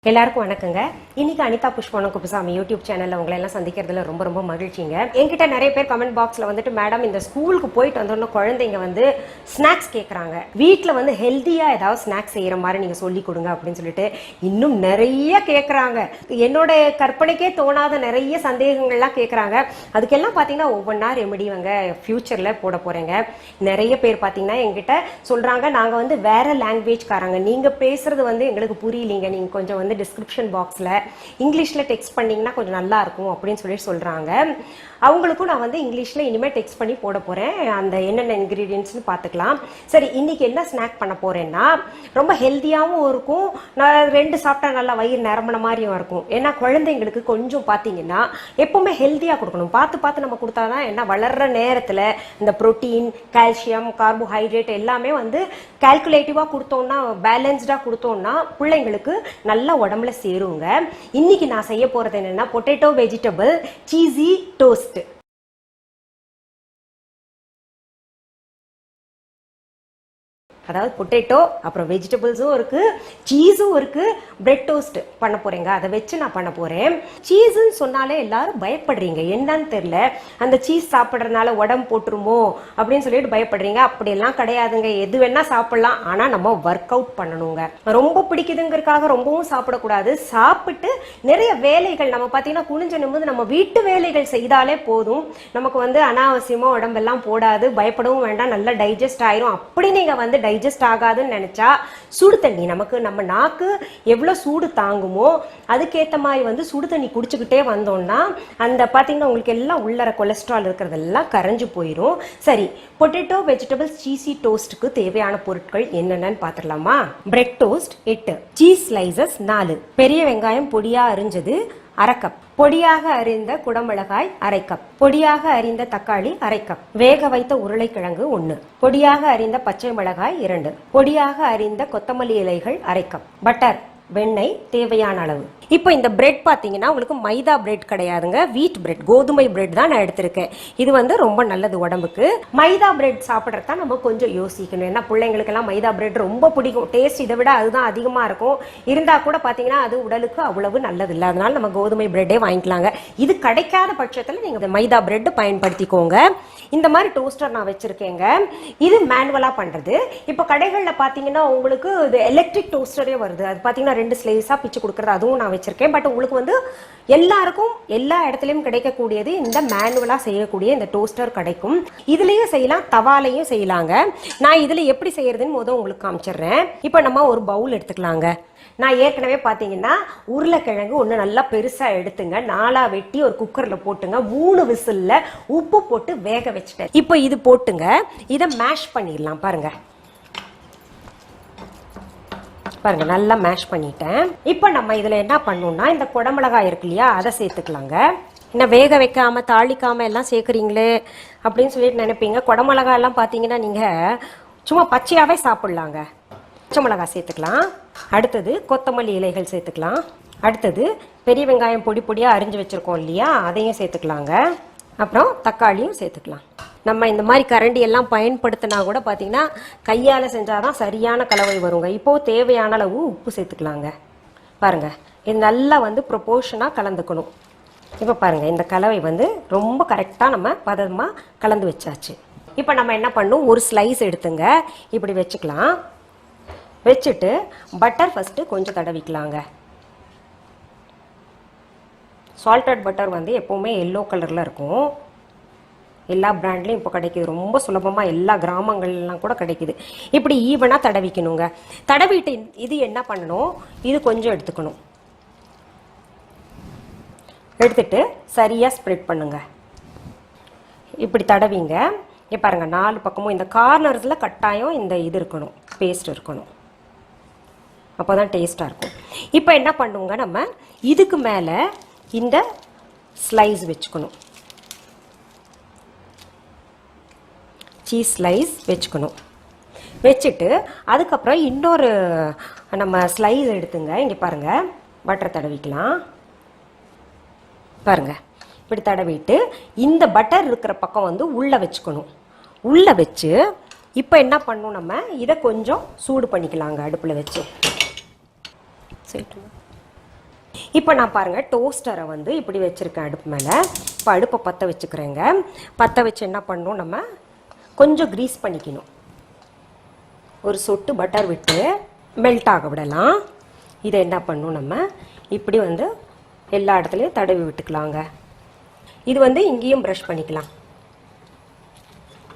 எல்லாருக்கும் வணக்கங்க. இன்னைக்கு அனிதா புஷ்பாவனம்குப்புசாமி யூடியூப் சேனல்ல உங்களை எல்லாம் சந்திக்கிறதுல ரொம்ப ரொம்ப மகிழ்ச்சிங்க. என்கிட்ட நிறைய பேர் கமெண்ட் பாக்ஸ்ல வந்துட்டு மேடம் இந்த ஸ்கூலுக்கு போயிட்டு வந்தோன்னு குழந்தைங்க வந்து ஸ்நாக்ஸ் கேட்குறாங்க, வீட்டில் வந்து ஹெல்த்தியா ஏதாவது ஸ்நாக்ஸ் செய்யற மாதிரி நீங்க சொல்லி கொடுங்க அப்படின்னு சொல்லிட்டு இன்னும் நிறைய கேட்குறாங்க. என்னோட கற்பனைக்கே தோணாத நிறைய சந்தேகங்கள்லாம் கேட்குறாங்க. அதுக்கெல்லாம் பார்த்தீங்கன்னா ஒவ்வொன்றா ரெமெடி வந்து ஃபியூச்சர்ல போட போறேங்க. நிறைய பேர் பார்த்தீங்கன்னா என்கிட்ட சொல்றாங்க, நாங்க வந்து வேற லாங்குவேஜ்காரங்க, நீங்க பேசுறது வந்து எங்களுக்கு புரியலீங்க, நீங்க கொஞ்சம் வந்து டிஸ்கிரிப்ஷன் பாக்ஸில் இங்கிலீஷில் டெக்ஸ்ட் பண்ணிங்கன்னா கொஞ்சம் நல்லா இருக்கும் அப்படின்னு சொல்கிறாங்க. அவங்களுக்கும் நான் வந்து இங்கிலீஷில் இனிமேல் டெக்ஸ்ட் பண்ணி போட போகிறேன். அந்த என்னென்ன இன்க்ரீடியன்ட்ஸ்னு பார்த்துக்கலாம். சரி, இன்றைக்கி என்ன ஸ்நாக் பண்ண போகிறேன்னா ரொம்ப ஹெல்த்தியாகவும் இருக்கும், நான் 2 சாப்பிட்டா நல்லா வயிறு நிரம்பின மாதிரியும் இருக்கும். ஏன்னா குழந்தைங்களுக்கு கொஞ்சம் பார்த்தீங்கன்னா எப்போவுமே ஹெல்த்தியாக கொடுக்கணும், பார்த்து நம்ம கொடுத்தா தான் என்ன வளர்கிற நேரத்தில் இந்த ப்ரோட்டீன், கால்சியம், கார்போஹைட்ரேட் எல்லாமே வந்து கால்குலேட்டிவாக கொடுத்தோம்னா, பேலன்ஸ்டாக கொடுத்தோம்னா பிள்ளைங்களுக்கு நல்லா உடம்புல சேருங்க. இன்னைக்கு நான் செய்ய போறது என்னன்னா பொட்டேட்டோ வெஜிடபிள் சீஸி டோஸ்ட். அதாவது பொட்டேட்டோ அப்புறம் வெஜிடபிள்ஸும் இருக்கு, சீஸும் இருக்கு, பிரெட் டோஸ்ட் பண்ண போறேங்க. அதை வச்சு நான் பண்ண போறேன். சீஸ்ன்னு சொன்னாலே எல்லாரும் பயப்படுறீங்க, என்னன்னு தெரியல, அந்த சீஸ் சாப்பிட்றதுனால உடம்பு போட்டுருமோ அப்படின்னு சொல்லிட்டு பயப்படுறீங்க. அப்படியெல்லாம் கிடையாதுங்க, எது வேணா சாப்பிடலாம். ஆனா நம்ம ஒர்க் அவுட் பண்ணணுங்க. ரொம்ப பிடிக்குதுங்கிறதுக்காக ரொம்பவும் சாப்பிடக்கூடாது. சாப்பிட்டு நிறைய வேலைகள் நம்ம பார்த்தீங்கன்னா குனிஞ்ச நிமிந்து நம்ம வீட்டு வேலைகள் செய்தாலே போதும், நமக்கு வந்து அனாவசியமா உடம்பெல்லாம் போடாது. பயப்படவும் வேண்டாம், நல்லா டைஜஸ்ட் ஆயிரும். அப்படி நீங்க வந்து டைஜஸ்ட் ஆகாதுன்னு நினைச்சா சுடு தண்ணி, நமக்கு நம்ம நாக்கு எவ்வளவு சூடு தாங்குமோ அதுக்கேற்ற மாதிரி வந்து சுடு தண்ணி குடிச்சுக்கிட்டே வந்தோம்னா அந்த பார்த்தீங்கன்னா உங்களுக்கு எல்லாம் உள்ளர கொலஸ்ட்ரால் இருக்கிறதெல்லாம் கரைஞ்சு போயிடும். சரி, பொட்டேட்டோ வெஜிடபிள்ஸ் சீஸி டோஸ்ட்டுக்கு தேவையான பொருட்கள் என்னென்னு பார்த்துடலாமா? பிரெட் டோஸ்ட் 8, சீஸ் ஸ்லைசஸ் 4, பெரிய வெங்காயம் பொடியா அரிஞ்சது 1/2 கப், பொடியாக அரிந்த குடமிளகாய் 1/2 கப், பொடியாக அரிந்த தக்காளி 1/2 கப், வேக வைத்த உருளைக்கிழங்கு 1, பொடியாக அரிந்த பச்சை மிளகாய் 2, பொடியாக அரிந்த கொத்தமல்லி இலைகள் 1/2 கப், பட்டர், வெண்ணெய் தேவையான அளவு. இப்போ இந்த பிரெட் பார்த்தீங்கன்னா உங்களுக்கு மைதா பிரெட் கிடையாதுங்க, வீட் பிரெட், கோதுமை பிரெட் தான் நான் எடுத்திருக்கேன். இது வந்து ரொம்ப நல்லது உடம்புக்கு. மைதா பிரெட் சாப்பிட்றதா நம்ம கொஞ்சம் யோசிக்கணும், ஏன்னா பிள்ளைங்களுக்கெல்லாம் மைதா பிரெட் ரொம்ப பிடிக்கும். டேஸ்ட் இதை விட அதுதான் அதிகமாக இருக்கும். இருந்தால் கூட பார்த்தீங்கன்னா அது உடலுக்கு அவ்வளவு நல்லது இல்லை. அதனால நம்ம கோதுமை பிரெட்டே வாங்கிக்கலாங்க. இது கிடைக்காத பட்சத்தில் நீங்கள் மைதா பிரெட் பயன்படுத்திக்கோங்க. இந்த மாதிரி டோஸ்டர் நான் வச்சிருக்கேங்க. இது மேனுவலாக பண்ணுறது. இப்போ கடைகளில் பார்த்தீங்கன்னா உங்களுக்கு இது எலக்ட்ரிக் டோஸ்டரே வருது. அது பார்த்தீங்கன்னா 2 ஸ்லைஸாக பிச்சு கொடுக்குறது, அதுவும் நான் வச்சிருக்கேன். பட் உங்களுக்கு வந்து எல்லாருக்கும் எல்லா இடத்துலையும் கிடைக்கக்கூடியது இந்த மேனுவலாக செய்யக்கூடிய இந்த டோஸ்டர் கிடைக்கும். இதுலேயே செய்யலாம், தவாலையும் செய்யலாங்க. நான் இதில் எப்படி செய்யறதுன்னு முதல் உங்களுக்கு காமிச்சிடுறேன். இப்போ நம்ம ஒரு பவுல் எடுத்துக்கலாங்க. நான் ஏற்கனவே பார்த்தீங்கன்னா உருளைக்கிழங்கு ஒன்று நல்லா பெருசாக எடுத்துங்க, 4ஆ வெட்டி ஒரு குக்கரில் போட்டுங்க, 3 விசிலில் உப்பு போட்டு வேக வச்சுட்டேன். இப்போ இது போட்டுங்க, இதை மேஷ் பண்ணிடலாம். பாருங்க பாருங்க, நல்லா மேஷ் பண்ணிட்டேன். இப்போ நம்ம இதில் என்ன பண்ணணும்னா இந்த குடமிளகாய் இருக்கு இல்லையா, அதை சேர்த்துக்கலாங்க. இன்னும் வேக வைக்காம தாளிக்காம எல்லாம் சேர்க்குறீங்களே அப்படின்னு சொல்லிட்டு நினைப்பீங்க. குடமிளகாய் எல்லாம் பார்த்தீங்கன்னா நீங்கள் சும்மா பச்சையாகவே சாப்பிட்லாங்க. பச்சை மிளகாய் சேர்த்துக்கலாம். அடுத்தது கொத்தமல்லி இலைகள் சேர்த்துக்கலாம். அடுத்தது பெரிய வெங்காயம் பொடி பொடியாக அரிஞ்சு வச்சுருக்கோம் இல்லையா, அதையும் சேர்த்துக்கலாங்க. அப்புறம் தக்காளியும் சேர்த்துக்கலாம். நம்ம இந்த மாதிரி கரண்டி எல்லாம் பயன்படுத்தினா கூட பார்த்தீங்கன்னா கையால் செஞ்சால் தான் சரியான கலவை வருங்க. இப்போது தேவையான அளவு உப்பு சேர்த்துக்கலாங்க. பாருங்கள், இது நல்லா வந்து ப்ரொபோர்ஷனாக கலந்துக்கணும். இப்போ பாருங்கள், இந்த கலவை வந்து ரொம்ப கரெக்டாக நம்ம பதமாக கலந்து வச்சாச்சு. இப்போ நம்ம என்ன பண்ணணும், ஒரு ஸ்லைஸ் எடுத்துங்க, இப்படி வச்சுக்கலாம். வச்சுட்டு பட்டர் ஃபஸ்ட்டு கொஞ்சம் தடவிக்கலாங்க. சால்டட் பட்டர் வந்து எப்போவுமே எல்லோ கலரில் இருக்கும். எல்லா பிராண்ட்லேயும் இப்போ கிடைக்கிது, ரொம்ப சுலபமாக எல்லா கிராமங்கள்லாம் கூட கிடைக்கிது. இப்படி ஈவனாக தடவிக்கணுங்க. தடவிட்டு இது என்ன பண்ணணும், இது கொஞ்சம் எடுத்துக்கணும். எடுத்துட்டு சரியாக ஸ்ப்ரெட் பண்ணுங்க. இப்படி தடவிங்க. இங்கே பாருங்கள், 4 பக்கமும் இந்த கார்னர்ஸில் கட்டாயம் இந்த இது இருக்கணும், பேஸ்ட் இருக்கணும், அப்போ தான் டேஸ்ட்டாக இருக்கும். இப்போ என்ன பண்ணுங்க, நம்ம இதுக்கு மேலே இந்த ஸ்லைஸ் வச்சுக்கணும், சீஸ் ஸ்லைஸ் வச்சுக்கணும். வச்சுட்டு அதுக்கப்புறம் இன்னொரு நம்ம ஸ்லைஸ் எடுத்துங்க. இங்கே பாருங்கள், பட்டர் தடவிக்கலாம். பாருங்கள், இப்படி தடவிட்டு இந்த பட்டர் இருக்கிற பக்கம் வந்து உள்ளே வச்சுக்கணும். உள்ளே வச்சு இப்போ என்ன பண்ணணும், நம்ம இதை கொஞ்சம் சூடு பண்ணிக்கலாங்க அடுப்பில் வச்சு. சரி, இப்போ நான் பாருங்கள் டோஸ்டரை வந்து இப்படி வச்சுருக்கேன் அடுப்பு மேலே. இப்போ அடுப்பை பற்ற வச்சுக்கிறேங்க. பற்ற வச்சு என்ன பண்ணணும், நம்ம கொஞ்சம் க்ரீஸ் பண்ணிக்கணும். ஒரு சொட்டு பட்டர் விட்டு மெல்ட் ஆக விடலாம். இதை என்ன பண்ணணும், நம்ம இப்படி வந்து எல்லா இடத்துலையும் தடவி விட்டுக்கலாங்க. இது வந்து இங்கேயும் ப்ரஷ் பண்ணிக்கலாம்.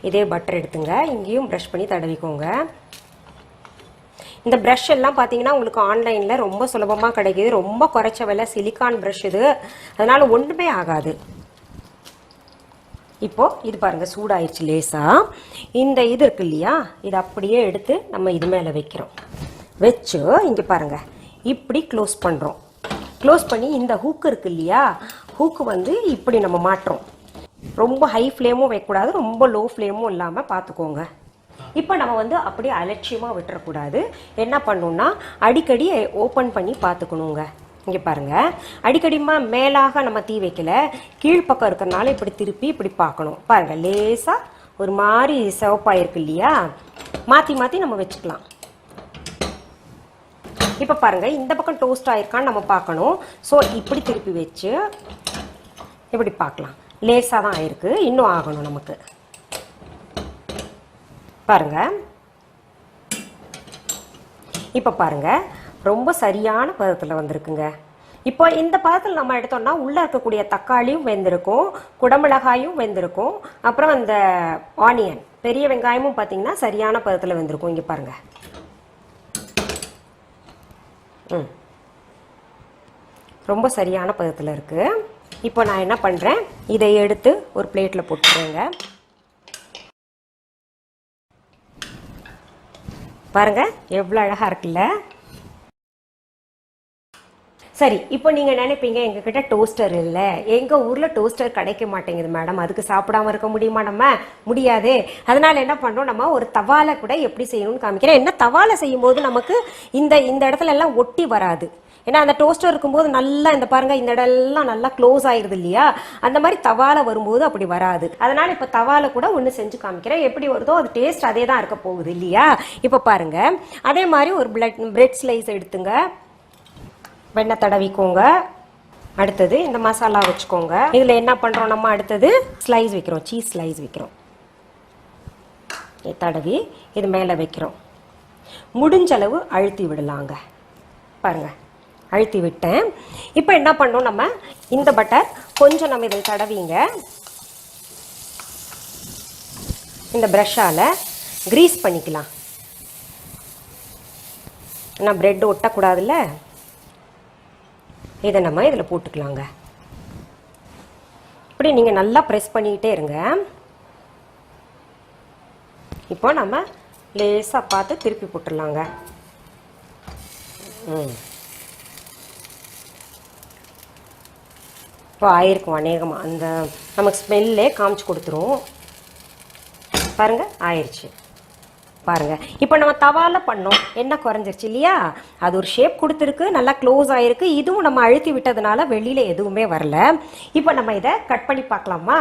இதே பட்டர் எடுத்துங்க, இங்கேயும் ப்ரஷ் பண்ணி தடவிக்கோங்க. இந்த ப்ரஷ் எல்லாம் பார்த்தீங்கன்னா உங்களுக்கு ஆன்லைனில் ரொம்ப சுலபமாக கிடைக்கிது. ரொம்ப குறைச்ச விலை சிலிக்கான் ப்ரஷ் இது, அதனால் ஒன்றுமே ஆகாது. இப்போது இது பாருங்கள் சூடாயிடுச்சு லேசாக. இந்த இது இருக்கு இல்லையா, இது அப்படியே எடுத்து நம்ம இது மேலே வைக்கிறோம். வச்சு இங்கே பாருங்கள் இப்படி க்ளோஸ் பண்ணுறோம். க்ளோஸ் பண்ணி இந்த ஹூக்கு இருக்கு இல்லையா, ஹூக்கு வந்து இப்படி நம்ம மாட்டுறோம். ரொம்ப ஹை ஃப்ளேமும் வைக்கக்கூடாது, ரொம்ப லோ ஃப்ளேமும் இல்லாமல் பார்த்துக்கோங்க. இப்போ நம்ம வந்து அப்படியே அலட்சியமாக விட்டுறக்கூடாது. என்ன பண்ணணும்னா அடிக்கடி ஓப்பன் பண்ணி பார்த்துக்கணுங்க. இங்கே பாருங்கள், அடிக்கடிமா மேலாக நம்ம தீ வைக்கல, கீழ்ப்பக்கம் இருக்கிறனால இப்படி திருப்பி இப்படி பார்க்கணும். பாருங்கள் லேசாக ஒரு மாதிரி சிவப்பாயிருக்கு இல்லையா, மாற்றி மாற்றி நம்ம வச்சுக்கலாம். இப்போ பாருங்கள் இந்த பக்கம் டோஸ்ட் ஆயிருக்கான்னு நம்ம பார்க்கணும். ஸோ இப்படி திருப்பி வச்சு இப்படி பார்க்கலாம். லேசாக தான் ஆயிருக்கு, இன்னும் ஆகணும் நமக்கு. பாருங்க, இப்போ பாருங்க ரொம்ப சரியான பதத்தில் வந்திருக்குங்க. இப்போ இந்த பதத்தில் நம்ம எடுத்தோம்னா உள்ளே இருக்கக்கூடிய தக்காளியும் வெந்திருக்கும், குடமிளகாயும் வெந்திருக்கும், அப்புறம் அந்த ஆனியன் பெரிய வெங்காயமும் பார்த்தீங்கன்னா சரியான பதத்தில் வெந்திருக்கும். இங்கே பாருங்க. ரொம்ப சரியான பதத்தில் இருக்குது. இப்போ நான் என்ன பண்ணுறேன், இதை எடுத்து ஒரு பிளேட்டில் போட்டுக்கிறேங்க. பாருங்க எவ்வளோ அழகாக இருக்குல்ல. சரி, இப்போ நீங்கள் நினைப்பீங்க எங்ககிட்ட டோஸ்டர் இல்லை, எங்கள் ஊரில் டோஸ்டர் கிடைக்க மாட்டேங்குது மேடம், அதுக்கு சாப்பிடாம இருக்க முடியுமா? நம்ம முடியாது. அதனால் என்ன பண்ணுறோம், நம்ம ஒரு தவாலை கூட எப்படி செய்யணும்னு காமிக்கிறேன். என்ன தவாலை செய்யும்போது நமக்கு இந்த இந்த இடத்துல எல்லாம் ஒட்டி வராது. ஏன்னா அந்த டோஸ்டர் இருக்கும்போது நல்லா இந்த பாருங்கள் இந்த இடம்லாம் நல்லா க்ளோஸ் ஆகிடுது இல்லையா, அந்த மாதிரி தவாலை வரும்போது அப்படி வராது. அதனால் இப்போ தவாலை கூட ஒன்று செஞ்சு காமிக்கிறேன். எப்படி வருதோ அது டேஸ்ட் அதே தான் இருக்க போகுது இல்லையா. இப்போ பாருங்கள், அதே மாதிரி ஒரு பிரெட் ஸ்லைஸ் எடுத்துங்க, வெண்ணெய் தடவிக்கோங்க. அடுத்தது இந்த மசாலா வச்சுக்கோங்க. இதில் என்ன பண்ணுறோம், நம்ம அடுத்தது ஸ்லைஸ் வைக்கிறோம், சீஸ் ஸ்லைஸ் வைக்கிறோம். தடவி இது மேலே வைக்கிறோம். முடிஞ்சளவு அழுத்தி விடலாங்க. பாருங்கள் அழுத்தி விட்டேன். இப்போ என்ன பண்ணோம், நம்ம இந்த பட்டர் கொஞ்சம் நம்ம இதில் தடவிங்க. இந்த ப்ரஷ்ஷால் க்ரீஸ் பண்ணிக்கலாம். ஏன்னா ப்ரெட் ஒட்டக்கூடாதுல்ல, இதை நம்ம இதில் போட்டுக்கலாங்க. இப்படி நீங்கள் நல்லா ப்ரெஸ் பண்ணிக்கிட்டே இருங்க. இப்போ நம்ம லேசாக பார்த்து திருப்பி போட்டுடலாங்க. இப்போ ஆயிருக்கும் அநேகமாக, அந்த நமக்கு ஸ்மெல்லே காமிச்சு கொடுத்துரும். பாருங்கள் ஆயிடுச்சு. பாருங்கள் இப்போ நம்ம தவால பண்ணோம், என்ன குறைஞ்சிருச்சு இல்லையா, அது ஒரு ஷேப் கொடுத்துருக்கு, நல்லா க்ளோஸ் ஆகிருக்கு. இதுவும் நம்ம அழுத்தி விட்டதுனால வெளியில் எதுவுமே வரல. இப்போ நம்ம இதை கட் பண்ணி பார்க்கலாமா?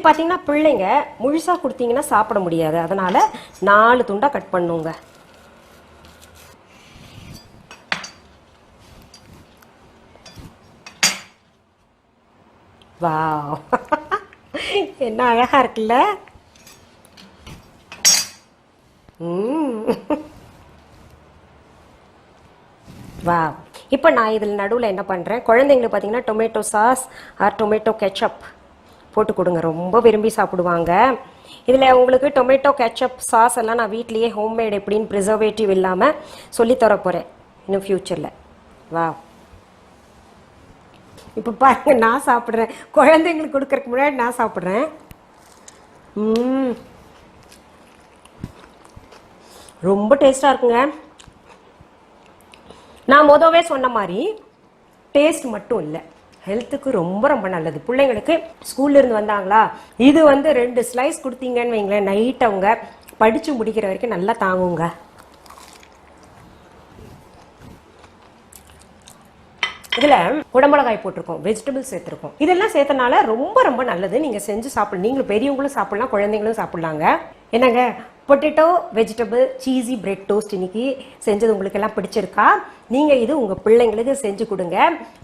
பார்த்தீங்கன்னா பிள்ளைங்க முழுசாக கொடுத்தீங்கன்னா சாப்பிட முடியாது, அதனால் 4 துண்டாக கட் பண்ணுங்க. வாவ், என்ன அழகாக இருக்குல்ல. வா, இப்போ நான் இதில் நடுவில் என்ன பண்ணுறேன், குழந்தைங்களுக்கு பார்த்தீங்கன்னா tomato sauce or tomato ketchup போட்டு கொடுங்க, ரொம்ப விரும்பி சாப்பிடுவாங்க. இதில் உங்களுக்கு டொமேட்டோ கெச்சப் சாஸ் எல்லாம் நான் வீட்லேயே ஹோம்மேட் எப்படின்னு ப்ரிசர்வேட்டிவ் இல்லாமல் சொல்லித்தர போகிறேன் இன்னும் ஃப்யூச்சரில். வா, இப்போ பாருங்க நான் சாப்பிட்றேன், குழந்தைங்களுக்கு கொடுக்கறதுக்கு முன்னாடி நான் சாப்பிட்றேன். ரொம்ப டேஸ்ட்டாக இருக்குங்க. நான் முதவே சொன்ன மாதிரி டேஸ்ட் மட்டும் இல்லை, ஹெல்த்துக்கு ரொம்ப ரொம்ப நல்லது. பிள்ளைங்களுக்கு ஸ்கூல்லேருந்து வந்தாங்களா, இது வந்து 2 ஸ்லைஸ் கொடுத்தீங்கன்னு வைங்களேன், நைட் அவங்க படித்து முடிக்கிற வரைக்கும் நல்லா தாங்குங்க. இதில் குடமிளகாய் போட்டிருக்கோம், வெஜிடபிள்ஸ் சேர்த்துருக்கோம். இதெல்லாம் சேர்த்தனால ரொம்ப ரொம்ப நல்லது. நீங்கள் செஞ்சு சாப்பிடலாம், நீங்களும் பெரியவங்களும் சாப்பிடலாம், குழந்தைங்களும் சாப்பிட்லாங்க. என்னங்க potato vegetable cheesy bread toast இன்னைக்கு செஞ்சது உங்களுக்கு எல்லாம் பிடிச்சிருக்கா? நீங்க இது உங்க பிள்ளைங்களுக்கு செஞ்சு கொடுங்க.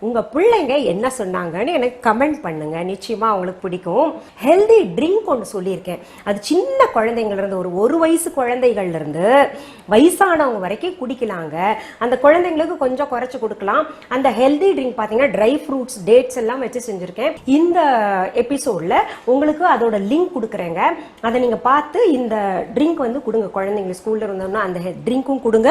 உங்க பிள்ளைங்க என்ன சொன்னாங்கன்னு எனக்கு கமெண்ட் பண்ணுங்க. நிச்சயமா அவங்களுக்கு பிடிக்கும். ஹெல்தி ட்ரிங்க் ஒன்று சொல்லியிருக்கேன். அது சின்ன குழந்தைங்கள்ல இருந்து ஒரு வயசு குழந்தைகள்ல இருந்து வயசானவங்க வரைக்கும் குடிக்கலாங்க. அந்த குழந்தைங்களுக்கு கொஞ்சம் குறைச்சு கொடுக்கலாம். அந்த ஹெல்தி ட்ரிங்க் பாத்தீங்கன்னா ட்ரை ஃப்ரூட்ஸ், டேட்ஸ் எல்லாம் வச்சு செஞ்சிருக்கேன். இந்த எபிசோட்ல உங்களுக்கு அதோட லிங்க் கொடுக்குறேங்க. அதை நீங்க பார்த்து இந்த ட்ரிங்க் வந்து கொடுங்க. குழந்தைங்க ஸ்கூல்ல இருந்தோம்னா அந்த ட்ரிங்க்கும் கொடுங்க.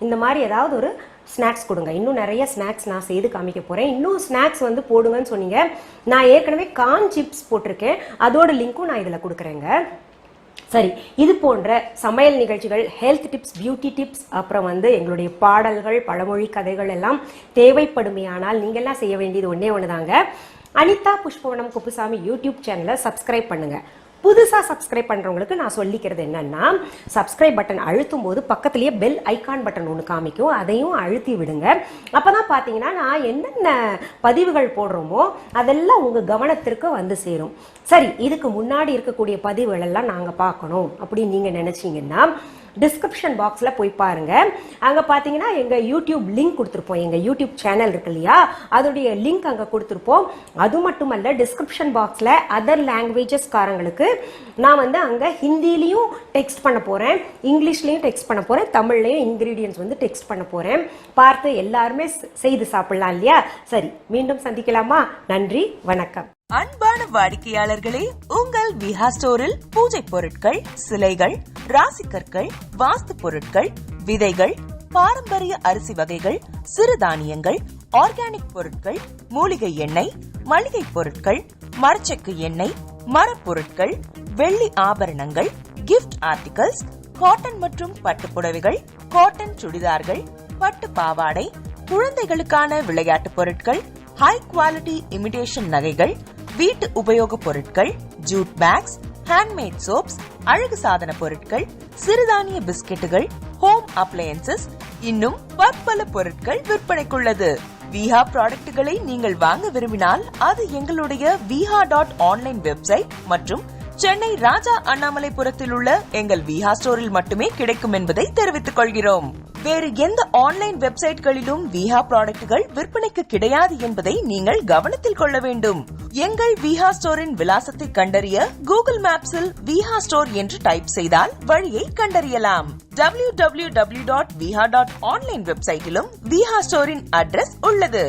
இந்த மாதிரி ஏதாவது ஒரு ஸ்நாக்ஸ் கொடுங்க. இன்னும் நிறைய ஸ்நாக்ஸ் நான் செய்து காமிக்க போறேன். இன்னும் ஸ்நாக்ஸ் வந்து போடுங்கன்னு சொன்னீங்க. நான் ஏற்கனவே கார்ன் சிப்ஸ் போட்டிருக்கேன். அதோட லிங்க்கும் நான் இதுல கொடுக்குறேங்க. சரி, இது போன்ற சமையல் நிகழ்ச்சிகள், ஹெல்த் டிப்ஸ், பியூட்டி டிப்ஸ், அப்புறம் வந்து எங்களுடைய பாடல்கள், பழமொழி கதைகள் எல்லாம் தேவைப்படுமையானால் நீங்க எல்லாம் செய்ய வேண்டியது ஒன்னே ஒண்ணுதாங்க. அனிதா புஷ்பவனம் குப்புசாமி யூடியூப் சேனலை சப்ஸ்கிரைப் பண்ணுங்க. புதுசா சப்ஸ்கிரைப் பண்றவங்களுக்கு நான் சொல்லிக்கிறது என்னன்னா, சப்ஸ்கிரைப் பட்டன் அழுத்தும் போது பக்கத்திலேயே பெல் ஐகான் பட்டன் ஒன்று காமிக்கும். அதையும் அழுத்தி விடுங்க. அப்பதான் பாத்தீங்கன்னா நான் என்னென்ன பதிவுகள் போடுறோமோ அதெல்லாம் உங்க கவனத்திற்கு வந்து சேரும். சரி, இதுக்கு முன்னாடி இருக்கக்கூடிய பதிவுகள் எல்லாம் நாங்க பார்க்கணும் அப்படின்னு நீங்க நினைச்சீங்கன்னா டிஸ்கிரிப்ஷன் பாக்ஸ்ல போய் பாருங்க. அங்க பாத்தீங்கன்னா எங்க யூடியூப் லிங்க் கொடுத்துருப்போம். எங்க யூடியூப் சேனல் இருக்கு இல்லையா, அதோடைய லிங்க் அங்க கொடுத்துருப்போம். அது மட்டுமல்ல, டிஸ்கிரிப்ஷன் பாக்ஸ்ல அதர் லாங்குவேஜஸ் காரங்களுக்கு நான் வந்து அங்க ஹிந்திலையும் டெக்ஸ்ட் பண்ண போறேன், இங்கிலீஷ்லயும் டெக்ஸ்ட் பண்ண போறேன், தமிழ்லயும் இன்கிரீடியன்ஸ் வந்து டெக்ஸ்ட் பண்ண போறேன். பார்த்து எல்லாருமே செய்து சாப்பிடலாம் இல்லையா? சரி, மீண்டும் சந்திக்கலாமா? நன்றி, வணக்கம். அன்பான வாடிக்கையாளர்களே, உங்கள் விஹா ஸ்டோரில் பூஜை பொருட்கள், சிலைகள், ராசிக்கற்கள், வாஸ்து பொருட்கள், விதைகள், பாரம்பரிய அரிசி வகைகள், சிறுதானியங்கள், ஆர்கானிக் பொருட்கள், மூலிகை எண்ணெய், மளிகை பொருட்கள், மரச்செக்கு எண்ணெய், மரப்பொருட்கள், வெள்ளி ஆபரணங்கள், கிஃப்ட் ஆர்டிகல்ஸ், காட்டன் மற்றும் பட்டு புடவைகள், காட்டன் சுடிதார்கள், பட்டு பாவாடை, குழந்தைகளுக்கான விளையாட்டு பொருட்கள், ஹை குவாலிட்டி இமிடேஷன் நகைகள், வீட்டு உபயோக பொருட்கள், ஜூட் பேக்ஸ், ஹேண்ட்மேட் சோப்ஸ், அழகு சாதன பொருட்கள், சிறுதானிய பிஸ்கெட்டுகள், ஹோம் அப்ளையன்சஸ், இன்னும் பற்பல பொருட்கள் விற்பனைக்குள்ளது. விஹா ப்ராடக்ட்களை நீங்கள் வாங்க விரும்பினால் அது எங்களுடைய viha.online வெப்சைட் மற்றும் சென்னை ராஜா அண்ணாமலைபுரத்தில் உள்ள எங்கள் விஹா ஸ்டோரில் மட்டுமே கிடைக்கும் என்பதை தெரிவித்துக் கொள்கிறோம். வேறு எந்த ஆன்லைன் வெப்சைட்களிலும் விஹா ப்ராடக்ட்கள் விற்பனைக்கு கிடையாது என்பதை நீங்கள் கவனத்தில் கொள்ள வேண்டும். எங்கள் விஹா ஸ்டோரின் விலாசத்தை கண்டறிய கூகுள் மேப்ஸில் விஹா ஸ்டோர் என்று டைப் செய்தால் வழியை கண்டறியலாம். www.viha.online வெப்சைட்டிலும் விஹா ஸ்டோரின் அட்ரஸ் உள்ளது.